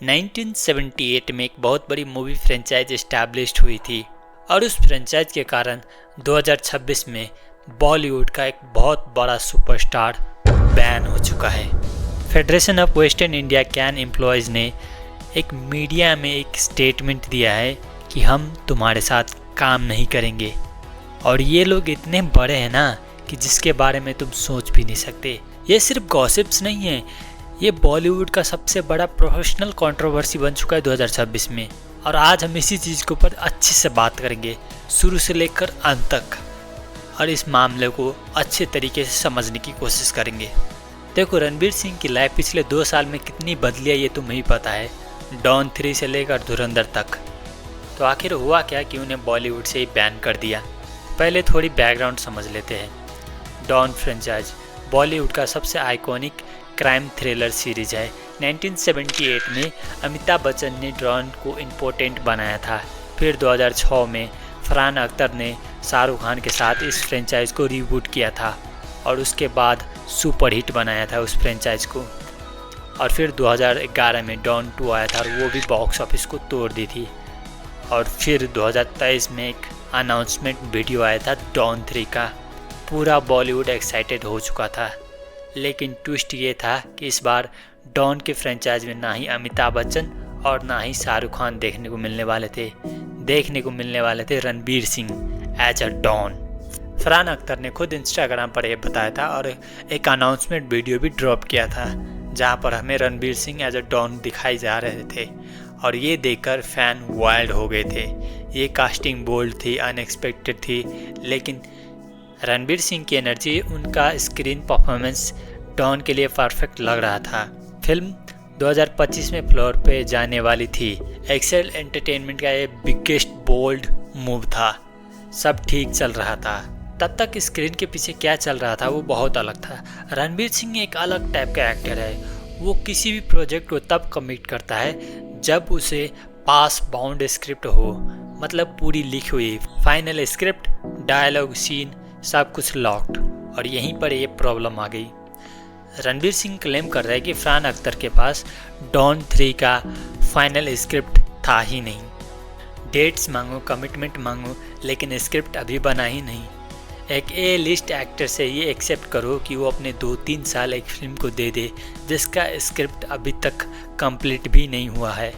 1978 में एक बहुत बड़ी मूवी फ्रेंचाइज एस्टैब्लिश्ड हुई थी और उस फ्रेंचाइज के कारण 2026 में बॉलीवुड का एक बहुत बड़ा सुपरस्टार बैन हो चुका है। Federation of western India can employees ने एक मीडिया में एक स्टेटमेंट दिया है कि हम तुम्हारे साथ काम नहीं करेंगे। और ये लोग इतने बड़े हैं ना कि जिसके बारे में तुम सोच भी नहीं सकते। ये सिर्फ गॉसिप्स नहीं है, ये बॉलीवुड का सबसे बड़ा प्रोफेशनल कंट्रोवर्सी बन चुका है 2026 में। और आज हम इसी चीज़ के ऊपर अच्छे से बात करेंगे, शुरू से लेकर अंत तक, और इस मामले को अच्छे तरीके से समझने की कोशिश करेंगे। देखो, रणवीर सिंह की लाइफ पिछले 2 साल में कितनी बदली है ये तुम्हें ही पता है, डॉन 3 से लेकर धुरंधर तक। तो आखिर हुआ क्या कि उन्हें बॉलीवुड से ही बैन कर दिया। पहले थोड़ी बैकग्राउंड समझ लेते हैं। डॉन फ्रेंचाइज बॉलीवुड का सबसे आइकॉनिक क्राइम थ्रिलर सीरीज है। 1978 में अमिताभ बच्चन ने डॉन को इम्पोर्टेंट बनाया था। फिर 2006 में फरहान अख्तर ने शाहरुख खान के साथ इस फ्रेंचाइज को रीबूट किया था और उसके बाद सुपरहिट बनाया था उस फ्रेंचाइज को। और फिर 2011 में डॉन 2 आया था और वो भी बॉक्स ऑफिस को तोड़ दी थी। और फिर 2023 में एक अनाउंसमेंट वीडियो आया था डॉन 3 का। पूरा बॉलीवुड एक्साइटेड हो चुका था, लेकिन ट्विस्ट ये था कि इस बार डॉन के फ्रेंचाइज में ना ही अमिताभ बच्चन और ना ही शाहरुख खान देखने को मिलने वाले थे Ranveer Singh as a don. Farhan Akhtar ने खुद इंस्टाग्राम पर यह बताया था और एक अनाउंसमेंट वीडियो भी ड्रॉप किया था जहां पर हमें Ranveer Singh as a don दिखाई जा रहे थे। और ये देखकर फैन वाइल्ड हो गए थे। ये कास्टिंग बोल्ड थी, अनएक्सपेक्टेड थी, लेकिन रणवीर सिंह की एनर्जी, उनका स्क्रीन परफॉर्मेंस डॉन के लिए परफेक्ट लग रहा था। फिल्म 2025 में फ्लोर पे जाने वाली थी। एक्सेल एंटरटेनमेंट का ये बिगेस्ट बोल्ड मूव था। सब ठीक चल रहा था, तब तक स्क्रीन के पीछे क्या चल रहा था वो बहुत अलग था। रणवीर सिंह एक अलग टाइप का एक्टर है। वो किसी भी प्रोजेक्ट को तब कमिट करता है जब उसे पास बाउंड स्क्रिप्ट हो, मतलब पूरी लिखी हुई फाइनल स्क्रिप्ट, डायलॉग, सीन सब कुछ लॉक्ड। और यहीं पर ये प्रॉब्लम आ गई। रणवीर सिंह क्लेम कर रहा है कि फरहान अख्तर के पास डॉन 3 का फाइनल स्क्रिप्ट था ही नहीं। डेट्स मांगो, कमिटमेंट मांगो, लेकिन स्क्रिप्ट अभी बना ही नहीं। एक ए लिस्ट एक्टर से ये एक्सेप्ट करो कि वो अपने 2-3 साल एक फिल्म को दे दे जिसका स्क्रिप्ट अभी तक कंप्लीट भी नहीं हुआ है।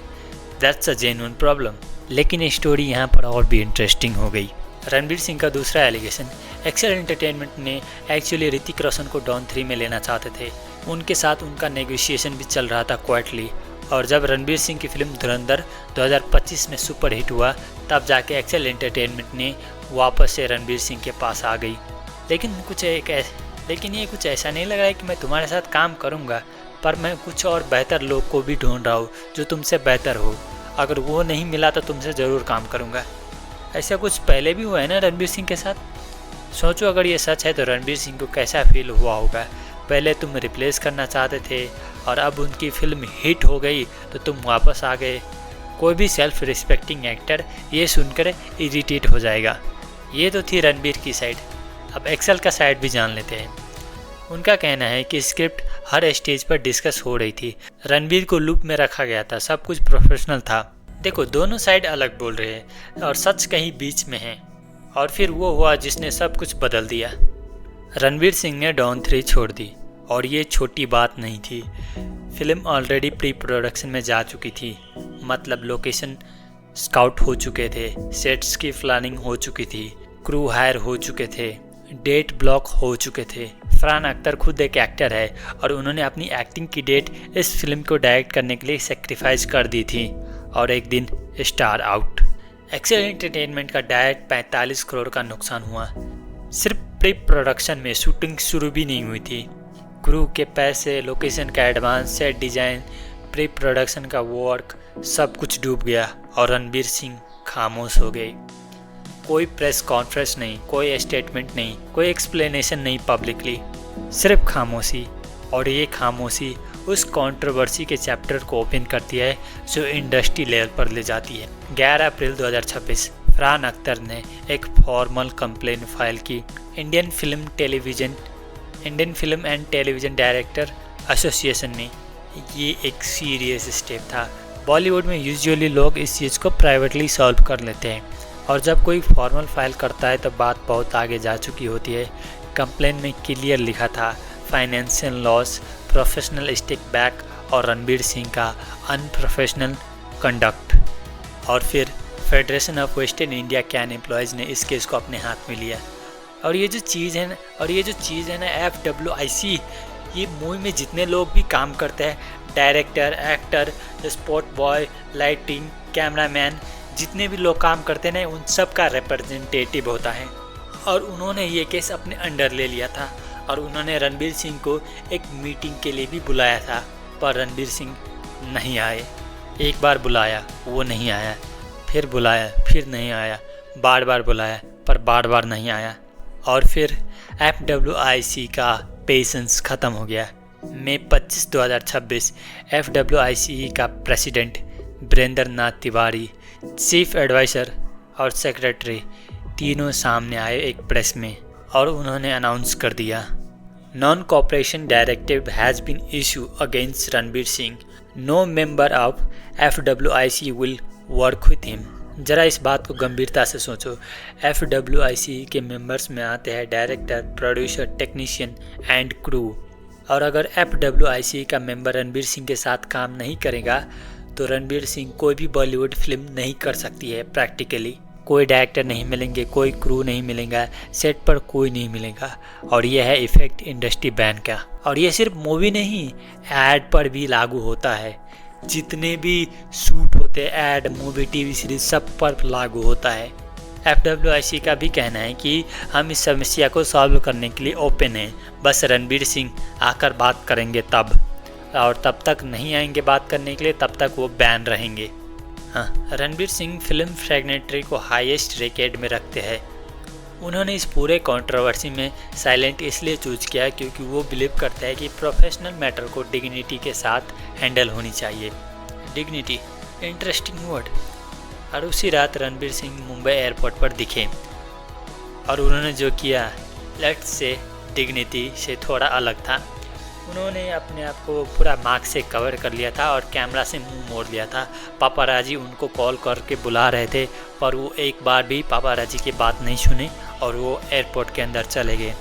That's a genuine problem. लेकिन स्टोरी यहाँ पर और भी इंटरेस्टिंग हो गई। रणवीर सिंह का दूसरा एलिगेशन, एक्सेल एंटरटेनमेंट ने एक्चुअली ऋतिक रोशन को डॉन 3 में लेना चाहते थे। उनके साथ उनका नेगोशिएशन भी चल रहा था क्वाइटली। और जब रणवीर सिंह की फिल्म धुरंधर 2025 में सुपर हिट हुआ, तब जाके एक्सेल एंटरटेनमेंट ने वापस से रणवीर सिंह के पास आ गई। लेकिन ये कुछ ऐसा नहीं लग रहा है कि मैं तुम्हारे साथ काम करूँगा, पर मैं कुछ और बेहतर लोग को भी ढूंढ रहा हूँ जो तुमसे बेहतर हो। अगर वो नहीं मिला तो तुमसे ज़रूर काम करूँगा। ऐसा कुछ पहले भी हुआ है ना रणवीर सिंह के साथ। सोचो, अगर ये सच है तो रणवीर सिंह को कैसा फील हुआ होगा। पहले तुम रिप्लेस करना चाहते थे और अब उनकी फिल्म हिट हो गई तो तुम वापस आ गए। कोई भी सेल्फ रिस्पेक्टिंग एक्टर ये सुनकर इरिटेट हो जाएगा। ये तो थी रणवीर की साइड। अब एक्सेल का साइड भी जान लेते हैं। उनका कहना है कि स्क्रिप्ट हर स्टेज पर डिस्कस हो रही थी, रणवीर को लूप में रखा गया था, सब कुछ प्रोफेशनल था। देखो, दोनों साइड अलग बोल रहे हैं और सच कहीं बीच में है। और फिर वो हुआ जिसने सब कुछ बदल दिया। रणवीर सिंह ने डॉन 3 छोड़ दी और ये छोटी बात नहीं थी। फिल्म ऑलरेडी प्री प्रोडक्शन में जा चुकी थी, मतलब लोकेशन स्काउट हो चुके थे, सेट्स की प्लानिंग हो चुकी थी, क्रू हायर हो चुके थे, डेट ब्लॉक हो चुके थे। फरहान अख्तर खुद एक एक्टर है और उन्होंने अपनी एक्टिंग की डेट इस फिल्म को डायरेक्ट करने के लिए सेक्रीफाइस कर दी थी और एक दिन स्टार आउट। एक्सेल एंटरटेनमेंट का डायरेक्ट 45 करोड़ का नुकसान हुआ। सिर्फ प्री प्रोडक्शन में शूटिंग शुरू भी नहीं हुई थी। क्रू के पैसे, लोकेशन का advance, set design, pre production का वर्क, सब कुछ डूब गया और रणवीर सिंह खामोश हो गए। कोई प्रेस कॉन्फ्रेंस नहीं, कोई स्टेटमेंट नहीं, कोई एक्सप्लेनेशन नहीं पब्लिकली, सिर्फ खामोशी। और ये खामोशी उस कंट्रोवर्सी के चैप्टर को ओपन करती है जो इंडस्ट्री लेवल पर ले जाती है। 11 अप्रैल 2026 फरहान अख्तर ने एक फॉर्मल कंप्लेंट फाइल की Indian film and television director association में। ये एक सीरियस स्टेप था। बॉलीवुड में यूजुअली लोग इस चीज़ को प्राइवेटली सॉल्व कर लेते हैं, और जब कोई फॉर्मल फाइल करता है तो बात बहुत आगे जा चुकी होती है। कंप्लेन में क्लियर लिखा था financial loss, professional stick back और रणबीर सिंह का अनप्रोफेशनल कंडक्ट। और फिर federation of western India can employees ने इस केस को अपने हाथ में लिया। और ये जो चीज़ है ना FWIC, ये मूवी में जितने लोग भी काम करते हैं, director, actor, spot boy, lighting, cameraman, जितने भी लोग काम करते हैं ना, उन सब का रिप्रेजेंटेटिव होता है। और उन्होंने ये केस अपने अंडर ले लिया था, और उन्होंने रणबीर सिंह को एक मीटिंग के लिए भी बुलाया था, पर रणबीर सिंह नहीं आए। एक बार बुलाया, वो नहीं आया, फिर बुलाया, फिर नहीं आया, बार बार बुलाया, पर बार बार नहीं आया। और फिर FWIC का पेशेंस ख़त्म हो गया। मई 25, 2026 FWIC का प्रेसिडेंट वीरेंद्र नाथ तिवारी, चीफ एडवाइज़र और सेक्रेटरी तीनों सामने आए एक प्रेस में, और उन्होंने अनाउंस कर दिया, non cooperation directive has been issue against Ranbir Singh, no member of FWIC will work with him. ज़रा इस बात को गंभीरता से सोचो। FWIC के मेंबर्स में आते हैं director, producer, technician and crew. और अगर FWIC का मेंबर रणबीर सिंह के साथ काम नहीं करेगा तो रणबीर सिंह कोई भी बॉलीवुड फिल्म नहीं कर सकती है प्रैक्टिकली। कोई डायरेक्टर नहीं मिलेंगे, कोई क्रू नहीं मिलेगा, सेट पर कोई नहीं मिलेगा। और यह है इफेक्ट इंडस्ट्री बैन का। और ये सिर्फ मूवी नहीं, ऐड पर भी लागू होता है। जितने भी शूट होते हैं, ऐड, मूवी, टीवी सीरीज, सब पर लागू होता है। FWIC का भी कहना है कि हम इस समस्या को सॉल्व करने के लिए ओपन हैं, बस रणबीर सिंह आकर बात करेंगे तब, और तब तक नहीं आएंगे बात करने के लिए, तब तक वो बैन रहेंगे। हाँ, रणबीर सिंह फिल्म फ्रेगनेटरी को हाईएस्ट रेकेड में रखते हैं। उन्होंने इस पूरे कंट्रोवर्सी में साइलेंट इसलिए चूज किया क्योंकि वो बिलीव करते हैं कि प्रोफेशनल मैटर को डिग्निटी के साथ हैंडल होनी चाहिए। Dignity, interesting word. और उसी रात रणबीर सिंह मुंबई एयरपोर्ट पर दिखे, और उन्होंने जो किया, लेट्स से डिग्निटी से थोड़ा अलग था। उन्होंने अपने आप को पूरा मास्क से कवर कर लिया था और कैमरा से मुंह मोड़ लिया था। पापाराजी उनको कॉल करके बुला रहे थे, पर वो एक बार भी पापाराजी की बात नहीं सुने और वो एयरपोर्ट के अंदर चले गए।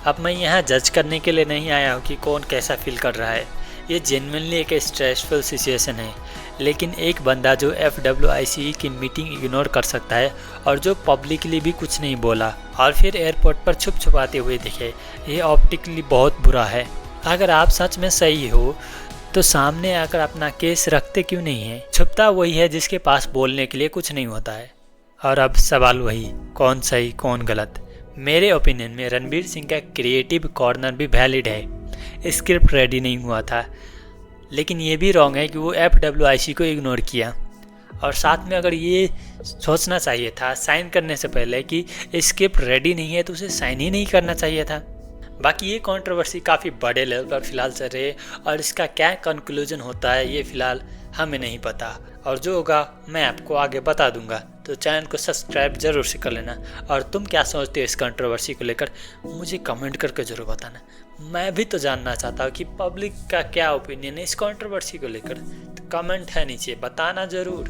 अब मैं यहाँ जज करने के लिए नहीं आया हूँ कि कौन कैसा फील कर रहा है। ये जेन्युइनली एक स्ट्रेसफुल सिचुएशन है, लेकिन एक बंदा जो FWIC की मीटिंग इग्नोर कर सकता है और जो पब्लिकली भी कुछ नहीं बोला और फिर एयरपोर्ट पर छुप छुपाते हुए दिखे, ये ऑप्टिकली बहुत बुरा है। अगर आप सच में सही हो तो सामने आकर अपना केस रखते क्यों नहीं है? छुपता वही है जिसके पास बोलने के लिए कुछ नहीं होता है। और अब सवाल वही, कौन सही कौन गलत? मेरे ओपिनियन में रणबीर सिंह का क्रिएटिव कॉर्नर भी वैलिड है। स्क्रिप्ट रेडी नहीं हुआ था, लेकिन ये भी रॉन्ग है कि वो FWIC को इग्नोर किया। और साथ में अगर ये सोचना चाहिए था साइन करने से पहले कि स्क्रिप्ट रेडी नहीं है तो उसे साइन ही नहीं करना चाहिए था। बाकी ये कंट्रोवर्सी काफ़ी बड़े लेवल पर फिलहाल चल रही है, और इसका क्या कंक्लूजन होता है ये फिलहाल हमें नहीं पता, और जो होगा मैं आपको आगे बता दूंगा। तो चैनल को सब्सक्राइब जरूर से कर लेना। और तुम क्या सोचते हो इस कंट्रोवर्सी को लेकर, मुझे कमेंट करके जरूर बताना। मैं भी तो जानना चाहता हूँ कि पब्लिक का क्या ओपिनियन है इस कंट्रोवर्सी को लेकर। तो कमेंट है नीचे, बताना ज़रूर।